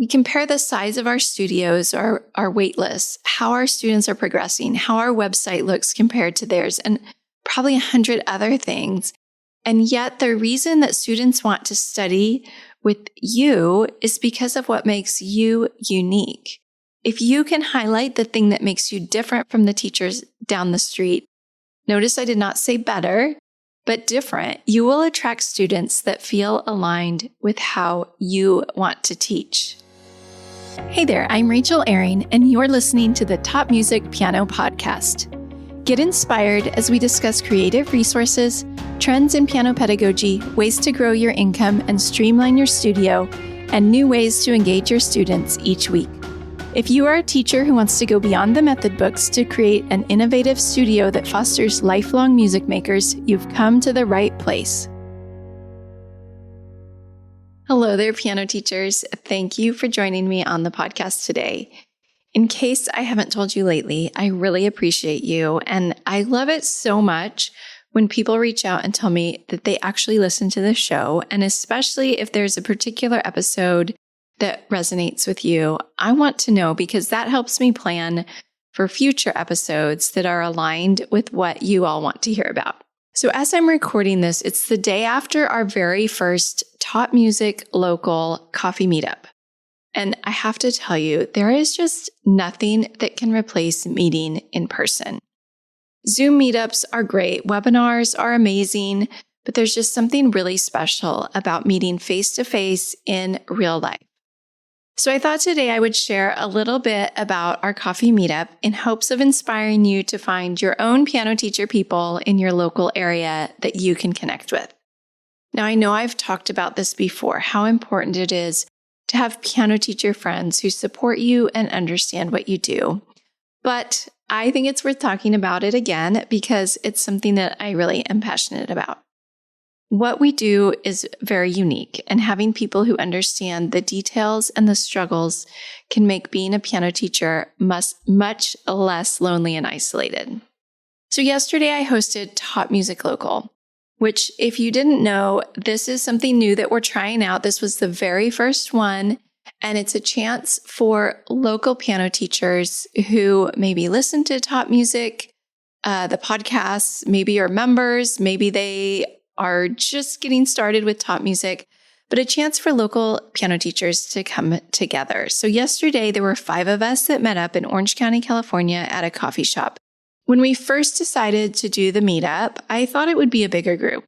we compare the size of our studios or our wait lists, how our students are progressing, how our website looks compared to theirs, and probably 100 other things. And yet the reason that students want to study with you is because of what makes you unique. If you can highlight the thing that makes you different from the teachers down the street, notice I did not say better, but different, you will attract students that feel aligned with how you want to teach. Hey there, I'm Rachel Ehring, and you're listening to the Top Music Piano Podcast. Get inspired as we discuss creative resources, trends in piano pedagogy, ways to grow your income and streamline your studio, and new ways to engage your students each week. If you are a teacher who wants to go beyond the method books to create an innovative studio that fosters lifelong music makers, you've come to the right place. Hello there, piano teachers. Thank you for joining me on the podcast today. In case I haven't told you lately, I really appreciate you, and I love it so much when people reach out and tell me that they actually listen to the show, and especially if there's a particular episode that resonates with you. I want to know because that helps me plan for future episodes that are aligned with what you all want to hear about. So as I'm recording this, it's the day after our very first TopMusic Local coffee meetup. And I have to tell you, there is just nothing that can replace meeting in person. Zoom meetups are great, webinars are amazing, but there's just something really special about meeting face-to-face in real life. So I thought today I would share a little bit about our coffee meetup in hopes of inspiring you to find your own piano teacher people in your local area that you can connect with. Now, I know I've talked about this before, how important it is to have piano teacher friends who support you and understand what you do. But I think it's worth talking about it again because it's something that I really am passionate about. What we do is very unique, and having people who understand the details and the struggles can make being a piano teacher much less lonely and isolated. So yesterday I hosted TopMusic Local, which if you didn't know, this is something new that we're trying out. This was the very first one, and it's a chance for local piano teachers who maybe listen to Top Music, the podcasts, maybe are members, maybe they are just getting started with Top Music, but a chance for local piano teachers to come together. So yesterday, there were 5 of us that met up in Orange County, California at a coffee shop. When we first decided to do the meetup, I thought it would be a bigger group.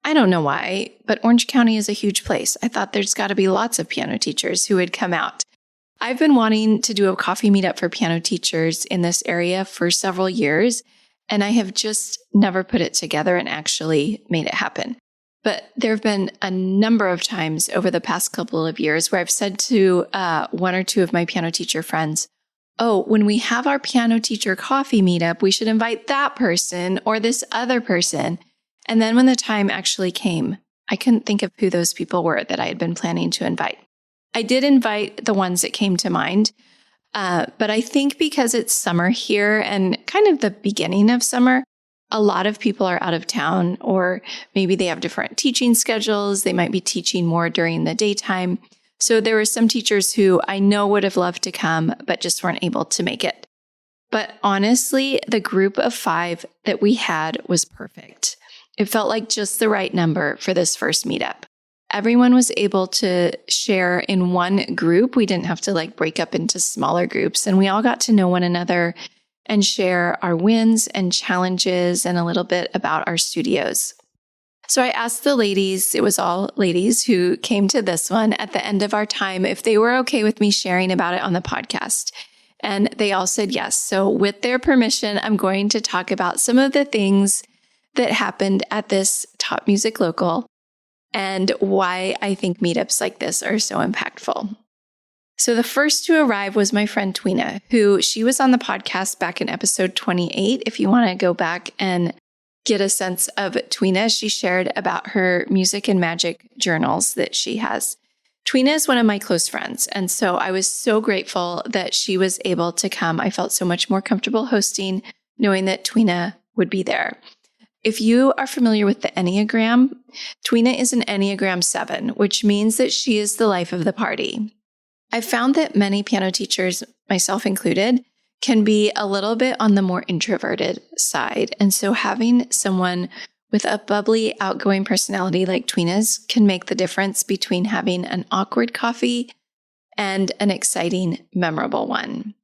I don't know why, but Orange County is a huge place. I thought there's got to be lots of piano teachers who would come out. I've been wanting to do a coffee meetup for piano teachers in this area for several years, and I have just never put it together and actually made it happen. But there have been a number of times over the past couple of years where I've said to 1 or 2 of my piano teacher friends, oh, when we have our piano teacher coffee meetup, we should invite that person or this other person. And then when the time actually came, I couldn't think of who those people were that I had been planning to invite. I did invite the ones that came to mind. But I think because it's summer here and kind of the beginning of summer, a lot of people are out of town, or maybe they have different teaching schedules. They might be teaching more during the daytime. So there were some teachers who I know would have loved to come, but just weren't able to make it. But honestly, the group of 5 that we had was perfect. It felt like just the right number for this first meetup. Everyone was able to share in one group. We didn't have to break up into smaller groups, and we all got to know one another and share our wins and challenges and a little bit about our studios. So I asked the ladies, it was all ladies who came to this one at the end of our time, if they were okay with me sharing about it on the podcast. And they all said yes. So with their permission, I'm going to talk about some of the things that happened at this Top Music Local and why I think meetups like this are so impactful. So the first to arrive was my friend Tweena, she was on the podcast back in episode 28. If you want to go back and get a sense of Tweena, she shared about her music and magic journals that she has. Tweena is one of my close friends, and so I was so grateful that she was able to come. I felt so much more comfortable hosting, knowing that Tweena would be there. If you are familiar with the Enneagram, Tweena is an Enneagram 7, which means that she is the life of the party. I found that many piano teachers, myself included, can be a little bit on the more introverted side. And so having someone with a bubbly, outgoing personality like Tweena's can make the difference between having an awkward coffee and an exciting, memorable one.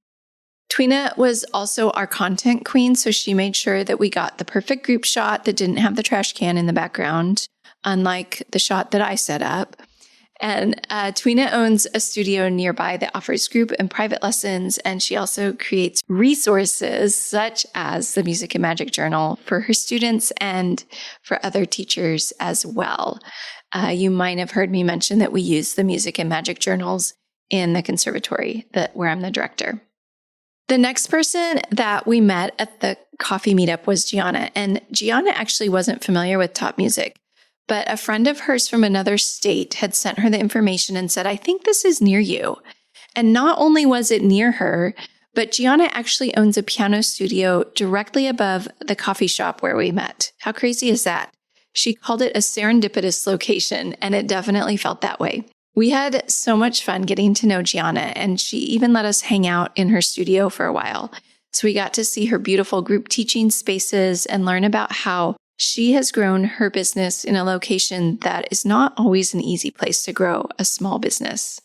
Tweena was also our content queen, so she made sure that we got the perfect group shot that didn't have the trash can in the background, unlike the shot that I set up. And Tweena owns a studio nearby that offers group and private lessons, and she also creates resources such as the Music and Magic Journal for her students and for other teachers as well. You might have heard me mention that we use the Music and Magic Journals in the conservatory where I'm the director. The next person that we met at the coffee meetup was Gianna, and Gianna actually wasn't familiar with TopMusic, but a friend of hers from another state had sent her the information and said, I think this is near you. And not only was it near her, but Gianna actually owns a piano studio directly above the coffee shop where we met. How crazy is that? She called it a serendipitous location, and it definitely felt that way. We had so much fun getting to know Gianna, and she even let us hang out in her studio for a while. So we got to see her beautiful group teaching spaces and learn about how she has grown her business in a location that is not always an easy place to grow a small business.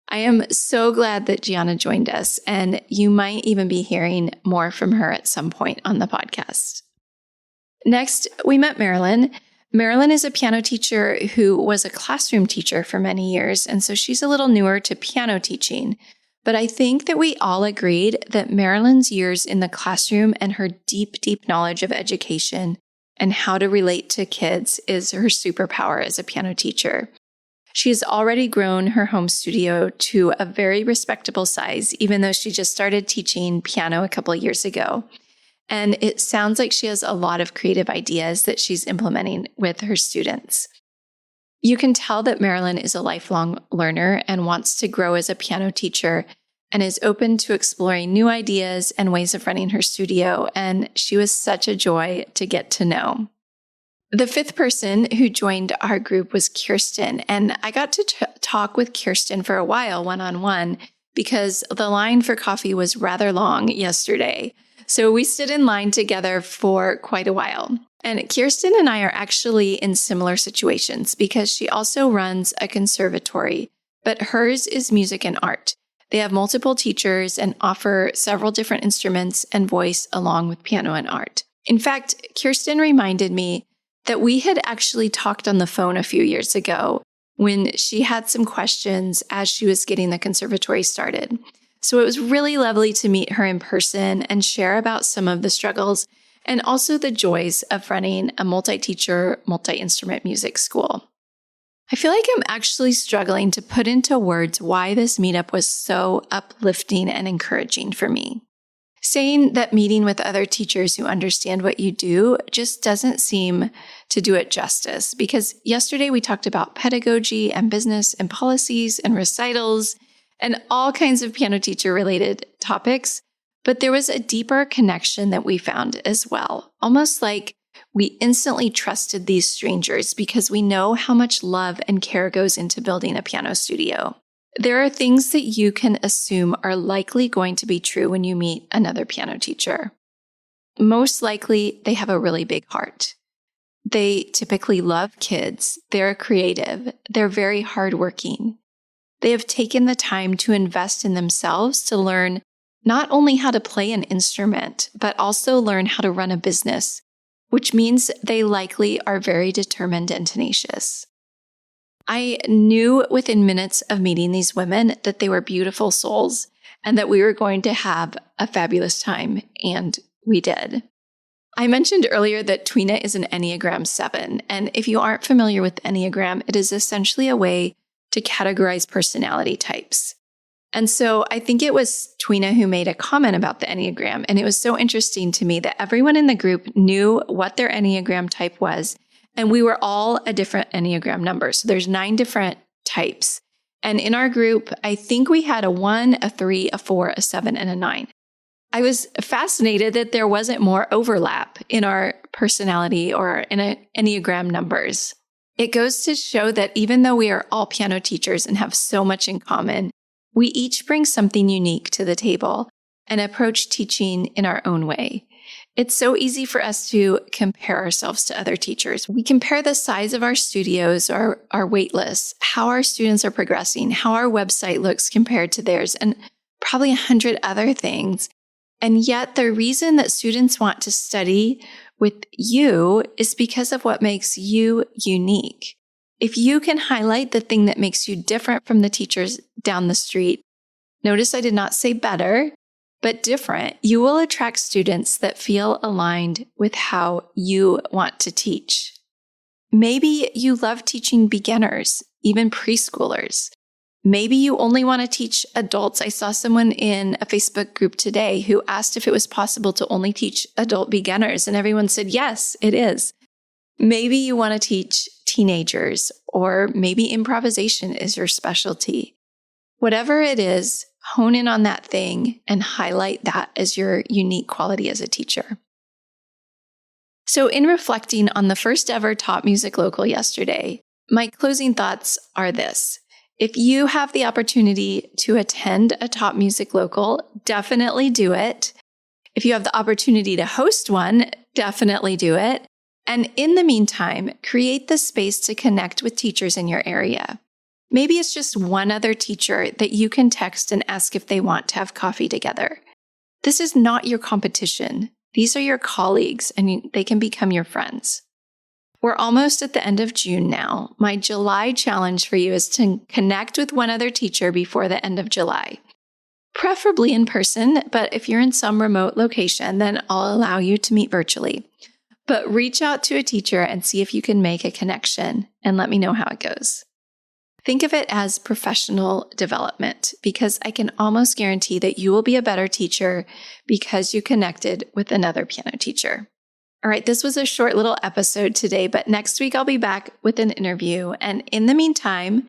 I am so glad that Gianna joined us, and you might even be hearing more from her at some point on the podcast. Next, we met Marilyn. Marilyn is a piano teacher who was a classroom teacher for many years, and so she's a little newer to piano teaching. But I think that we all agreed that Marilyn's years in the classroom and her deep, deep knowledge of education and how to relate to kids is her superpower as a piano teacher. She has already grown her home studio to a very respectable size, even though she just started teaching piano a couple of years ago. And it sounds like she has a lot of creative ideas that she's implementing with her students. You can tell that Marilyn is a lifelong learner and wants to grow as a piano teacher and is open to exploring new ideas and ways of running her studio. And she was such a joy to get to know. The fifth person who joined our group was Kirsten. And I got to talk with Kirsten for a while one-on-one because the line for coffee was rather long yesterday. So we stood in line together for quite a while. And Kirsten and I are actually in similar situations because she also runs a conservatory, but hers is music and art. They have multiple teachers and offer several different instruments and voice along with piano and art. In fact, Kirsten reminded me that we had actually talked on the phone a few years ago when she had some questions as she was getting the conservatory started. So it was really lovely to meet her in person and share about some of the struggles and also the joys of running a multi-teacher, multi-instrument music school. I feel like I'm actually struggling to put into words why this meetup was so uplifting and encouraging for me. Saying that meeting with other teachers who understand what you do just doesn't seem to do it justice, because yesterday we talked about pedagogy and business and policies and recitals and all kinds of piano teacher related topics, but there was a deeper connection that we found as well, almost like we instantly trusted these strangers because we know how much love and care goes into building a piano studio. There are things that you can assume are likely going to be true when you meet another piano teacher. Most likely, they have a really big heart. They typically love kids. They're creative. They're very hardworking. They have taken the time to invest in themselves to learn not only how to play an instrument, but also learn how to run a business, which means they likely are very determined and tenacious. I knew within minutes of meeting these women that they were beautiful souls and that we were going to have a fabulous time, and we did. I mentioned earlier that Tweena is an Enneagram 7, and if you aren't familiar with Enneagram, it is essentially a way to categorize personality types. And so I think it was Tweena who made a comment about the Enneagram, and it was so interesting to me that everyone in the group knew what their Enneagram type was, and we were all a different Enneagram number. So there's 9 different types. And in our group, I think we had a 1, a 3, a 4, a 7, and a 9. I was fascinated that there wasn't more overlap in our personality or in Enneagram numbers. It goes to show that even though we are all piano teachers and have so much in common, We each bring something unique to the table and approach teaching in our own way. It's so easy for us to compare ourselves to other teachers. We compare the size of our studios or our wait lists, how our students are progressing, how our website looks compared to theirs, and probably 100 other things. And yet the reason that students want to study with you is because of what makes you unique. If you can highlight the thing that makes you different from the teachers down the street, notice I did not say better, but different, you will attract students that feel aligned with how you want to teach. Maybe you love teaching beginners, even preschoolers. Maybe you only want to teach adults. I saw someone in a Facebook group today who asked if it was possible to only teach adult beginners, and everyone said, yes, it is. Maybe you want to teach teenagers, or maybe improvisation is your specialty. Whatever it is, hone in on that thing and highlight that as your unique quality as a teacher. So in reflecting on the first ever TopMusic Local yesterday, my closing thoughts are this. If you have the opportunity to attend a TopMusic Local, definitely do it. If you have the opportunity to host one, definitely do it. And in the meantime, create the space to connect with teachers in your area. Maybe it's just one other teacher that you can text and ask if they want to have coffee together. This is not your competition. These are your colleagues, and they can become your friends. We're almost at the end of June now. My July challenge for you is to connect with one other teacher before the end of July. Preferably in person, but if you're in some remote location, then I'll allow you to meet virtually. But reach out to a teacher and see if you can make a connection, and let me know how it goes. Think of it as professional development, because I can almost guarantee that you will be a better teacher because you connected with another piano teacher. All right, this was a short little episode today, but next week I'll be back with an interview. And in the meantime,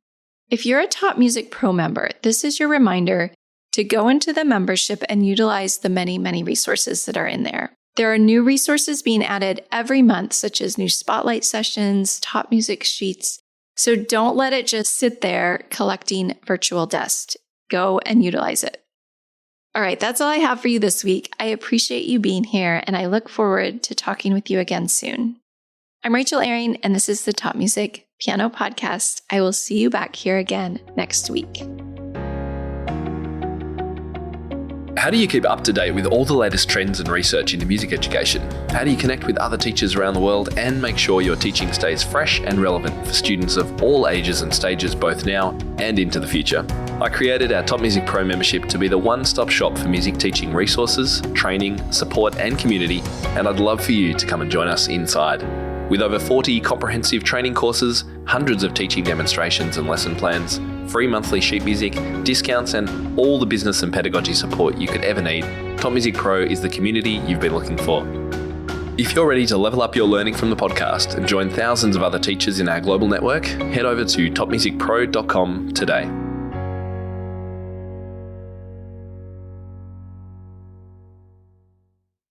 if you're a TopMusic Pro member, this is your reminder to go into the membership and utilize the many, many resources that are in there. There are new resources being added every month, such as new spotlight sessions, TopMusic sheets. So don't let it just sit there collecting virtual dust. Go and utilize it. All right, that's all I have for you this week. I appreciate you being here, and I look forward to talking with you again soon. I'm Rachel Ehring, and this is the TopMusic Piano Podcast. I will see you back here again next week. How do you keep up to date with all the latest trends and research into music education? How do you connect with other teachers around the world and make sure your teaching stays fresh and relevant for students of all ages and stages, both now and into the future? I created our TopMusic Pro membership to be the one-stop shop for music teaching resources, training, support and community, and I'd love for you to come and join us inside. With over 40 comprehensive training courses, hundreds of teaching demonstrations and lesson plans, free monthly sheet music, discounts, and all the business and pedagogy support you could ever need, TopMusic Pro is the community you've been looking for. If you're ready to level up your learning from the podcast and join thousands of other teachers in our global network, head over to topmusicpro.com today.